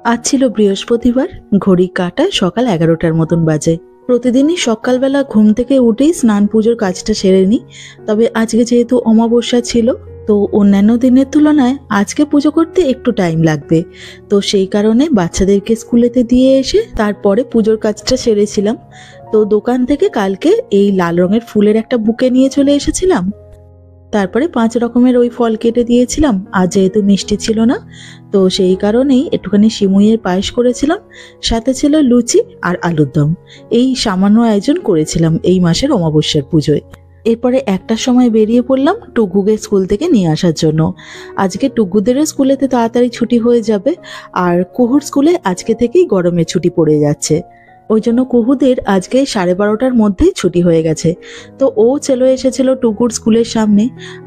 আজ ছিল বৃহস্পতিবার। ঘড়ি কাঁটায় সকাল 11টার মতন বাজে। প্রতিদিনই সকালবেলা ঘুম থেকে উঠেই স্নান পুজোর কাজটা সেরে নিই। তবে আজকে যেহেতু অমাবস্যা ছিল, তো অন্যান্য দিনের তুলনায় আজকে পুজো করতে একটু টাইম লাগবে। তো সেই কারণে বাচ্চাদেরকে স্কুলেতে দিয়ে এসে তারপরে পুজোর কাজটা সেরেছিলাম। তো দোকান থেকে কালকে এই লাল রঙের ফুলের একটা বুকে নিয়ে চলে এসেছিলাম। তারপরে 5 রকমের ওই ফল কেটে দিয়েছিলাম। আর যেহেতু মিষ্টি ছিল না, তো সেই কারণেই একটুখানি সিমুইয়ের পায়েস করেছিলাম, সাথে ছিল লুচি আর আলুর দম। এই সামান্য আয়োজন করেছিলাম এই মাসের অমাবস্যার পুজোয়। এরপরে 1টার সময় বেরিয়ে পড়লাম টুকুকে স্কুল থেকে নিয়ে আসার জন্য। আজকে টুকুদেরও স্কুলেতে তাড়াতাড়ি ছুটি হয়ে যাবে, আর কুহুর স্কুলে আজকে থেকেই গরমের ছুটি পড়ে যাচ্ছে। ওই জন্য কুহুদের আজকে 12:30টার মধ্যেই ছুটি হয়ে গেছে। তো ও চলে এসেছিল টুকুর স্কুলের সামনে,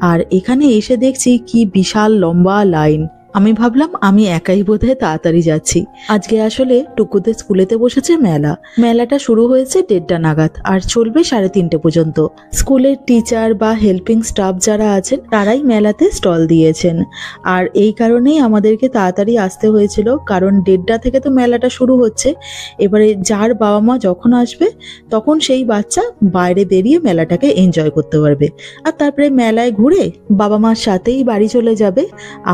আর এখানে এসে দেখছি কি বিশাল লম্বা লাইন। আমি ভাবলাম আমি একাই বোধহয় তাড়াতাড়ি যাচ্ছি। আজকে আসলে টুকুদের স্কুলেতে বসেছে মেলা। মেলাটা শুরু হয়েছে 1:30 নাগাদ আর চলবে 3:30 পর্যন্ত। স্কুলের টিচার বা হেল্পিং স্টাফ যারা আছেন তারাই মেলাতে স্টল দিয়েছেন। আর এই কারণেই আমাদেরকে তাড়াতাড়ি আসতে হয়েছিল, কারণ 1:30 থেকে তো মেলাটা শুরু হচ্ছে। এবারে যার বাবা মা যখন আসবে তখন সেই বাচ্চা বাইরে বেরিয়ে মেলাটাকে এনজয় করতে পারবে, আর তারপরে মেলায় ঘুরে বাবা মার সাথেই বাড়ি চলে যাবে।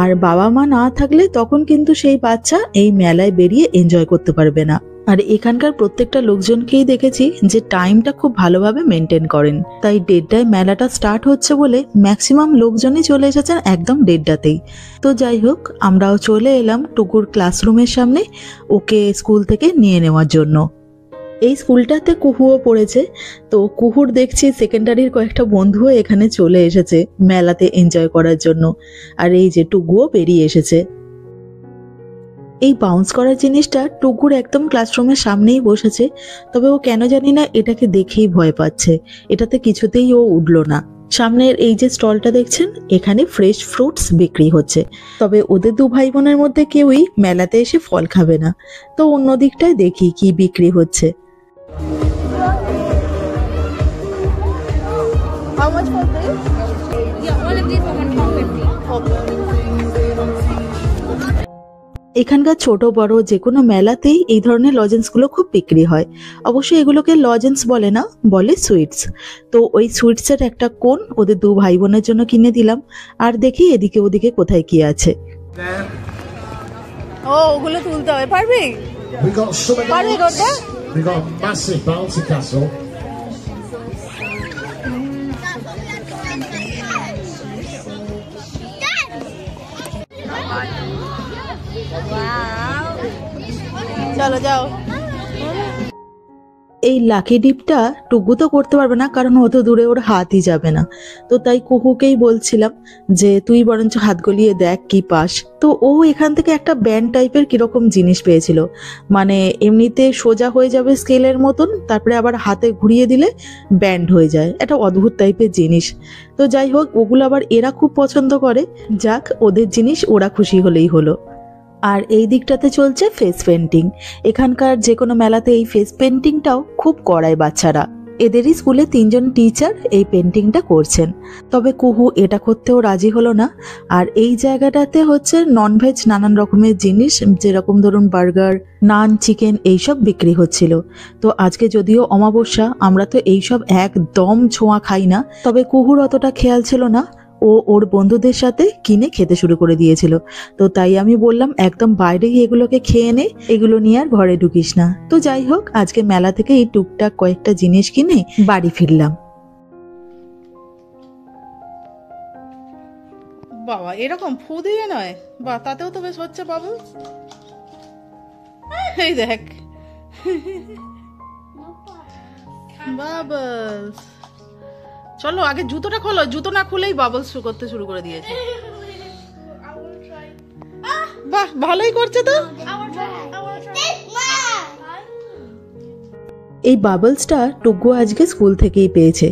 আর বাবা মা না থাকলে তখন কিন্তু সেই বাচ্চা এই মেলায় বেরিয়ে এনজয় করতে পারবে না। আর এখানকার প্রত্যেকটা লোকজনকেই দেখেছি যে টাইমটা খুব ভালোভাবে মেনটেন করেন। তাই 1:30টায় মেলাটা স্টার্ট হচ্ছে বলে ম্যাক্সিমাম লোকজনই চলে এসেছেন একদম 1:30টাতেই। তো যাই হোক, আমরাও চলে এলাম টুকুর ক্লাসরুমের সামনে ওকে স্কুল থেকে নিয়ে নেওয়ার জন্য। এই স্কুলটাতে কুহুও পড়েছে। তো কুহুর দেখছি সেকেন্ডারির কয়েকটা বন্ধুও এখানে চলে এসেছে মেলাতে এনজয় করার জন্য। আর এই যে টুকুও বেরিয়ে এসেছে। এই বাউন্স করার জিনিসটা টুকুর একদম ক্লাসরুমের সামনেই বসেছে, তবে ও কেন জানি না এটাকে দেখেই ভয় পাচ্ছে। এটাতে কিছুতেই ও উঠলো না। সামনের এই যে স্টলটা দেখছেন, এখানে ফ্রেশ ফ্রুটস বিক্রি হচ্ছে। তবে ওদের 2 ভাই বোনের মধ্যে কেউই মেলাতে এসে ফল খাবে না। তো অন্য দিকটায় দেখি কি বিক্রি হচ্ছে। How much for this? Yeah, all of these for 150. এখানকার ছোট বড় যে কোনো মেলাতেই এই ধরনের লজেন্সগুলো খুব বিক্রি হয়। অবশ্যই এগুলোকে লজেন্স বলে না, বলে সুইটস। তো ওই সুইটসের একটা কোন ওদের 2 ভাই বোনের জন্য কিনে দিলাম। আর দেখি এদিকে ওদিকে কোথায় কি আছে। ও ওগুলো তুলতে হবে, পারবি? পারবি করতে? We got a massive bouncy castle. চলো যাও। এই লাকি ডিপটা টুকু তো করতে পারবে না, কারণ অত দূরে ওর হাতই যাবে না। তো তাই কুহুকেই বলছিলাম যে তুই বরঞ্চ হাত গলিয়ে দেখ কি পাস। তো ও এখান থেকে একটা ব্যান্ড টাইপের কিরকম জিনিস পেয়েছিল, মানে এমনিতে সোজা হয়ে যাবে স্কেলের মতন, তারপরে আবার হাতে ঘুরিয়ে দিলে ব্যান্ড হয়ে যায়, একটা অদ্ভুত টাইপের জিনিস। তো যাই হোক, ওগুলো আবার এরা খুব পছন্দ করে। যাক, ওদের জিনিস ওরা খুশি হলেই হলো। আর এই দিকটাতে চলছে ফেস পেন্টিং। এখানকার যে কোনো মেলাতে এই ফেস পেন্টিংটাও খুব করায় বাচ্চারা। এদেরই স্কুলে 3 জন টিচার এই পেন্টিংটা করছেন। তবে কুহু এটা করতেও রাজি হলো না। আর এই জায়গাটাতে হচ্ছে ননভেজ নানান রকমের জিনিস, যেরকম ধরুন বার্গার, নান, চিকেন এইসব বিক্রি হচ্ছিল। তো আজকে যদিও অমাবস্যা, আমরা তো এইসব একদম ছোঁয়া খাই না, তবে কুহুর অতটা খেয়াল ছিল না। ও ওর বন্ধুদের সাথে কিনে খেতে শুরু করে দিয়েছিল। তো তাই আমি বললাম একদম বাইরেই এগুলোকে খেয়ে নে, এগুলো নিয়ে আর ঘরে ঢুকিস না। তো যাই হোক, আজকে মেলা থেকে এই টুকটাক কয়েকটা জিনিস কিনে বাড়ি ফিরলাম। বাবা এরকম ফু দিয়ে নয়, বা তাতেও তো বেশ হচ্ছে বাবু। এই দেখ বাবলস। চলো আগে জুতোটা খোলো, জুতো না খুলেই বাবলস করতে শুরু করে দিয়েছে। বাহ, ভালোই করছে তো। এই বাবলসটা টুকু আজকে স্কুল থেকেই পেয়েছে।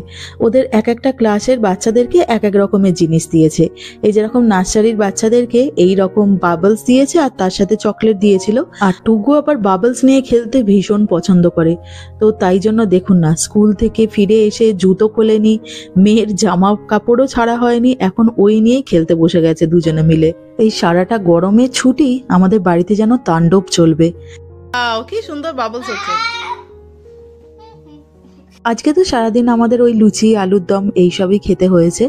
ওদের এক একটা ক্লাসের বাচ্চাদেরকে এক এক রকমের জিনিস দিয়েছে। এই যেরকম নার্সারির বাচ্চাদেরকে এই রকম বাবলস দিয়েছে আর তার সাথে চকলেট দিয়েছিল। আর টুকু আবার বাবলস নিয়ে খেলতে ভীষণ পছন্দ করে। তো তাই জন্য দেখুন না, স্কুল থেকে ফিরে এসে জুতো খোলেনি, মেয়ের জামা কাপড়ও ছাড়া হয়নি, এখন ওই নিয়েই খেলতে বসে গেছে দুজনে মিলে। এই সারাটা গরমের ছুটি আমাদের বাড়িতে যেন তাণ্ডব চলবে। কি সুন্দর বাবলস হচ্ছে। আজকে তো সারাদিন আমাদের ওই লুচি আলুর দম এইসবই খেতে হয়েছে।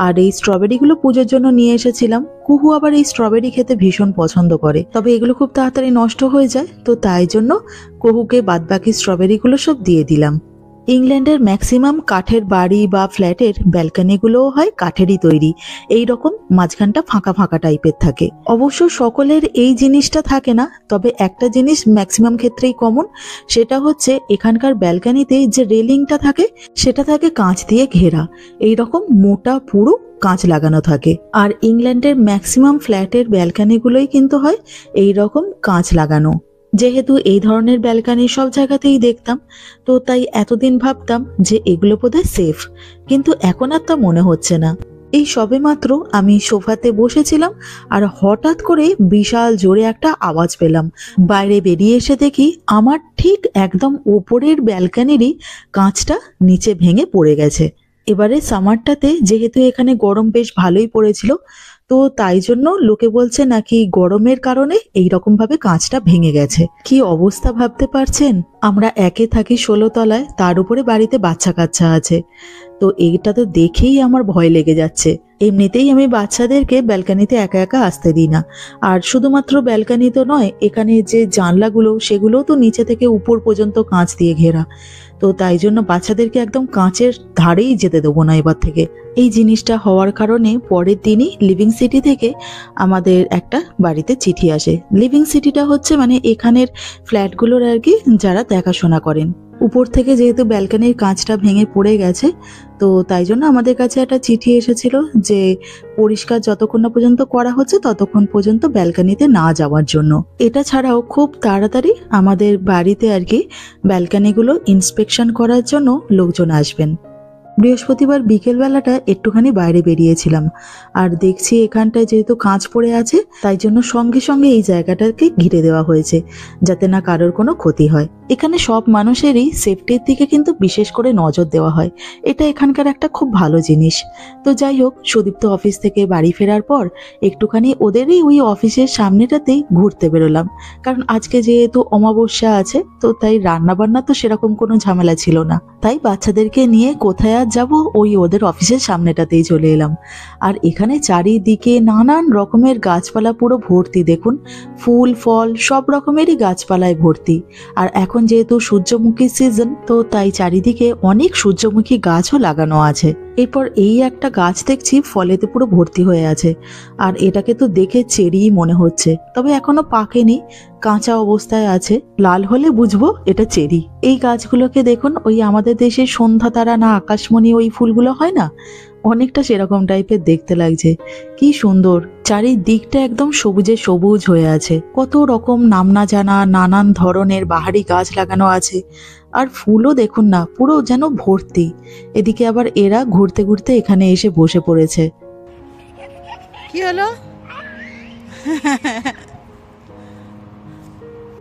আর এই স্ট্রবেরিগুলো পুজোর জন্য নিয়ে এসেছিলাম। কুহু আবার এই স্ট্রবেরি খেতে ভীষণ পছন্দ করে, তবে এগুলো খুব তাড়াতাড়ি নষ্ট হয়ে যায়, তো তাই জন্য কুহুকে বাদবাকি স্ট্রবেরিগুলো সব দিয়ে দিলাম। ইংল্যান্ডের ম্যাক্সিমাম কাঠের বাড়ি বা ফ্ল্যাটের ব্যালকনিগুলোও হয় কাঠেরই তৈরি, এই রকম মাঝখানটা ফাঁকা ফাঁকা টাইপের থাকে। অবশ্য সকলের এই জিনিসটা থাকে না, তবে একটা জিনিস ম্যাক্সিমাম ক্ষেত্রেই কমন, সেটা হচ্ছে এখানকার ব্যালকনিতে যে রেলিংটা থাকে সেটা থাকে কাঁচ দিয়ে ঘেরা, এই রকম মোটা পুরো কাঁচ লাগানো থাকে। আর ইংল্যান্ডের ম্যাক্সিমাম ফ্ল্যাটের ব্যালকনিগুলোই কিন্তু হয় এই রকম কাঁচ লাগানো। যেহেতু এই ধরনের ব্যালকনি সব জায়গাতেই দেখতাম, তো তাই এতদিন ভাবতাম যে এগুলো বোধহয় সেফ, কিন্তু এখন আর তা মনে হচ্ছে না। এই সবেমাত্র আমি সোফাতে বসেছিলাম আর হঠাৎ করে বিশাল জোরে একটা আওয়াজ পেলাম। বাইরে বেরিয়ে এসে দেখি আমার ঠিক একদম ওপরের ব্যালকনিরই কাঁচটা নিচে ভেঙে পড়ে গেছে। এবারে সামারটাতে যেহেতু এখানে গরম বেশ ভালোই পড়েছিল, তো তাই জন্য লোকে বলছে নাকি গরমের কারণে এইরকম ভাবে কাঁচটা ভেঙে গেছে। কি অবস্থা ভাবতে পারছেন? আমরা একে থাকি 16 তলায়, তার উপরে বাড়িতে বাচ্চা কাচ্চা আছে। তো এইটা তো দেখেই আমার ভয় লেগে যাচ্ছে। এমনিতেই আমি বাচ্চাদেরকে ব্যালকনিতে একা একা আসতে দিই না। আর শুধুমাত্র ব্যালকনি তো নয়, এখানে যে জানলাগুলো সেগুলো তো নিচে থেকে উপর পর্যন্ত কাঁচ দিয়ে ঘেরা, তো তাই জন্য বাচ্চাদেরকে একদম কাঁচের ধারেই যেতে দেবো না এবার থেকে। এই জিনিসটা হওয়ার কারণে পরের দিনই লিভিং সিটি থেকে আমাদের একটা বাড়িতে চিঠি আসে। লিভিং সিটিটা হচ্ছে মানে এখানের ফ্ল্যাটগুলোর আর কি যারা দেখাশোনা করেন। উপর থেকে যেহেতু ব্যালকনির কাঁচটা ভেঙে পড়ে গেছে, তো তাই জন্য আমাদের কাছে একটা চিঠি এসেছিল যে পরিষ্কার যতক্ষণ না পর্যন্ত করা হচ্ছে ততক্ষণ পর্যন্ত ব্যালকনিতে না যাওয়ার জন্য। এটা ছাড়াও খুব তাড়াতাড়ি আমাদের বাড়িতে আর কি ব্যালকনিগুলো ইন্সপেকশন করার জন্য লোকজন আসবেন। বৃহস্পতিবার বিকেলবেলাটা একটুখানি বাইরে বেরিয়েছিলাম, আর দেখছি এখানটায় যেহেতু কাঁচ পড়ে আছে তাই জন্য সঙ্গে সঙ্গে এই জায়গাটাকে ঘিরে দেওয়া হয়েছে যাতে না কারোর কোনো ক্ষতি হয়। এখানে সব মানুষেরই সেফটির দিকে কিন্তু বিশেষ করে নজর দেওয়া হয়, এটা এখানকার একটা খুব ভালো জিনিস। তো যাই হোক, সুদীপ্ত অফিস থেকে বাড়ি ফেরার পর একটুখানি ওদেরই ওই অফিসের সামনেটাতেই ঘুরতে বেরোলাম, কারণ আজকে যেহেতু অমাবস্যা আছে, তো তাই রান্নাবান্না তো সেরকম কোনো ঝামেলা ছিল না। তাই বাচ্চাদেরকে নিয়ে কোথায় আর যাবো, ওই ওদের অফিসের সামনেটাতেই চলে এলাম। আর এখানে চারিদিকে নানান রকমের গাছপালা পুরো ভর্তি, দেখুন ফুল ফল সব রকমেরই গাছপালায় ভর্তি। আর এখন যেহেতু সূর্যমুখী সিজন, তো তাই চারিদিকে অনেক সূর্যমুখী গাছও লাগানো আছে। এরপর এই একটা গাছ দেখছি ফলেতে পুরো ভর্তি হয়ে আছে, আর এটাকে তো দেখে চেরি মনে হচ্ছে, তবে এখনো পাকেনি, কাঁচা অবস্থায় আছে। লাল হলে বুঝবো এটা চেরি। এই গাছগুলোকে দেখুন, ওই আমাদের দেশে সন্ধ্যা তারা না আকাশমণি ওই ফুলগুলো হয় না, অনেকটা সেরকম টাইপের দেখতে লাগছে। কি সুন্দর, চারিদিকটা একদম সবুজে সবুজ হয়ে আছে। কত রকম নাম না জানা নানান ধরনের বাহারি গাছ লাগানো আছে, আর ফুলও দেখুন না পুরো যেন ভর্তি। এদিকে আবার এরা ঘুরতে ঘুরতে এখানে এসে বসে পড়েছে। কি হলো?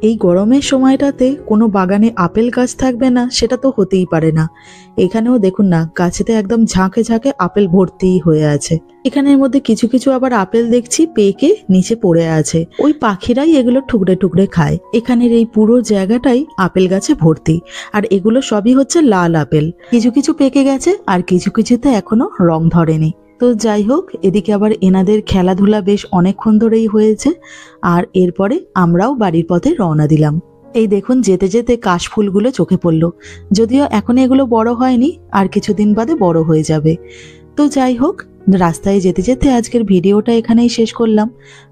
এই গরমের সময়টাতে কোনো বাগানে আপেল গাছ থাকবে না সেটা তো হতেই পারে না। এখানেও দেখুন না গাছেতে একদম ঝাঁকে ঝাঁকে আপেল ভর্তি হয়ে আছে। এখানের মধ্যে কিছু কিছু আবার আপেল দেখছি পেকে নিচে পড়ে আছে, ওই পাখিরাই এগুলো টুকরে টুকরে খায়। এখানের এই পুরো জায়গাটাই আপেল গাছে ভর্তি, আর এগুলো সবই হচ্ছে লাল আপেল। কিছু কিছু পেকে গেছে আর কিছু কিছুতে এখনো রং ধরেনি। তো যাই হোক, এদিকে আবার এনাদের খেলাধুলা বেশ অনেকক্ষণ ধরেই হয়েছে, আর এরপরে আমরাও বাড়ির পথে রওনা দিলাম। এই দেখুন যেতে যেতে কাশফুলগুলো চোখে পড়লো, যদিও এখন এগুলো বড় হয়নি, আর কিছুদিন বাদে বড় হয়ে যাবে। তো যাই হোক, রাস্তায় যেতে যেতে আজকের ভিডিওটা এখানেই শেষ করলাম।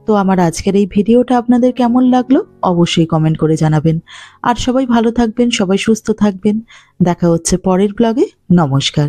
তো আমার আজকের এই ভিডিওটা আপনাদের কেমন লাগলো অবশ্যই কমেন্ট করে জানাবেন। আর সবাই ভালো থাকবেন, সবাই সুস্থ থাকবেন। দেখা হচ্ছে পরের ব্লগে। নমস্কার।